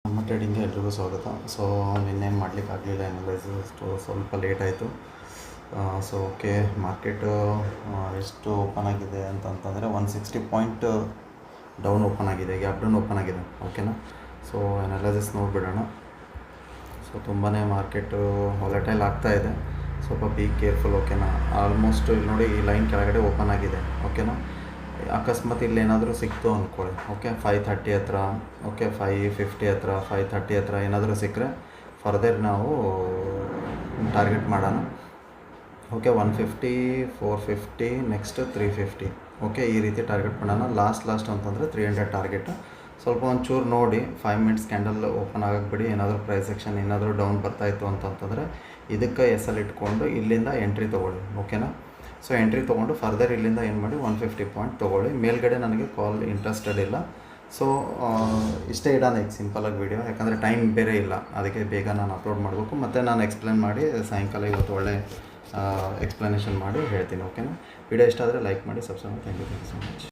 ನಮ್ಮ ಟ್ರೇಡಿಂಗ್ಗೆ ಎಲ್ರಿಗೂ ಸ್ವಾಗತ. ಸೊ ನಿನ್ನೇನು ಮಾಡಲಿಕ್ಕಾಗಲಿಲ್ಲ, ಎನಾಲಿಸಿಸ್ಟು ಸ್ವಲ್ಪ ಲೇಟ್ ಆಯಿತು. ಸೊ ಓಕೆ, ಮಾರ್ಕೆಟು ಎಷ್ಟು ಓಪನ್ ಆಗಿದೆ ಅಂತಂತಂದರೆ 160 ಪಾಯಿಂಟ್ ಡೌನ್ ಓಪನ್ ಆಗಿದೆ, ಗ್ಯಾಪ್ ಡೌನ್ ಓಪನ್ ಆಗಿದೆ. ಓಕೆನಾ. ಸೊ ಎನಾಲಿಸಿಸ್ ನೋಡಿಬಿಡೋಣ. ಸೊ ತುಂಬಾ ಮಾರ್ಕೆಟು ವಾಲಟೈಲ್ ಆಗ್ತಾಯಿದೆ, ಸ್ವಲ್ಪ ಬಿ ಕೇರ್ಫುಲ್. ಓಕೆನಾ. ಆಲ್ಮೋಸ್ಟ್ ಇಲ್ಲಿ ನೋಡಿ, ಈ ಲೈನ್ ಕೆಳಗಡೆ ಓಪನ್ ಆಗಿದೆ. ಓಕೆನಾ. ಅಕಸ್ಮಾತ್ ಇಲ್ಲಿ ಏನಾದರೂ ಸಿಕ್ತು ಅಂದ್ಕೊಳ್ಳಿ, ಓಕೆ, 530 ಹತ್ರ, ಓಕೆ, 550 ಹತ್ರ, 530 ಹತ್ರ ಏನಾದರೂ ಸಿಕ್ಕರೆ ಫರ್ದರ್ ನಾವು ಟಾರ್ಗೆಟ್ ಮಾಡೋಣ. Okay, 150, 450, next 350. ಓಕೆ, ಈ ರೀತಿ ಟಾರ್ಗೆಟ್ ಮಾಡೋಣ. ಲಾಸ್ಟ್ ಅಂತಂದರೆ 300 ಟಾರ್ಗೆಟ್. ಸ್ವಲ್ಪ ಒಂಚೂರು ನೋಡಿ, 5 ಮಿನಿಟ್ಸ್ ಕ್ಯಾಂಡಲ್ ಓಪನ್ ಆಗಕ್ಕೆ ಬಿಡಿ. ಏನಾದರೂ ಪ್ರೈಸ್ ಸೆಕ್ಷನ್ ಏನಾದರೂ ಡೌನ್ ಬರ್ತಾಯಿತ್ತು ಅಂತಂತಂದರೆ ಇದಕ್ಕೆ ಎಸ್.ಎಲ್ ಇಟ್ಕೊಂಡು ಇಲ್ಲಿಂದ ಎಂಟ್ರಿ ತೊಗೊಳ್ಳಿ. ಓಕೆನಾ. ಸೊ ಎಂಟ್ರಿ ತೊಗೊಂಡು ಫರ್ದರ್ ಇಲ್ಲಿಂದ ಏನು ಮಾಡಿ 150 ಪಾಯಿಂಟ್ ತೊಗೊಳ್ಳಿ. ಮೇಲ್ಗಡೆ ನನಗೆ ಕಾಲ್ ಇಂಟ್ರೆಸ್ಟೆಡ್ ಇಲ್ಲ. ಸೊ ಇಷ್ಟೇ ಇಡೋಣ ಈಗ ಸಿಂಪಲಾಗಿ ವೀಡಿಯೋ, ಯಾಕಂದರೆ ಟೈಮ್ ಬೇರೆ ಇಲ್ಲ, ಅದಕ್ಕೆ ಬೇಗ ನಾನು ಅಪ್ಲೋಡ್ ಮಾಡಬೇಕು. ಮತ್ತು ನಾನು ಎಕ್ಸ್ಪ್ಲೇನ್ ಮಾಡಿ ಸಾಯಂಕಾಲ ಇವತ್ತು ಒಳ್ಳೆ ಎಕ್ಸ್ಪ್ಲನೇಷನ್ ಮಾಡಿ ಹೇಳ್ತೀನಿ. ಓಕೆನಾ. ವಿಡಿಯೋ ಇಷ್ಟ ಆದರೆ ಲೈಕ್ ಮಾಡಿ, ಸಬ್ಸ್ಕ್ರೈಬ್ ಮಾಡಿ. Thank you so much.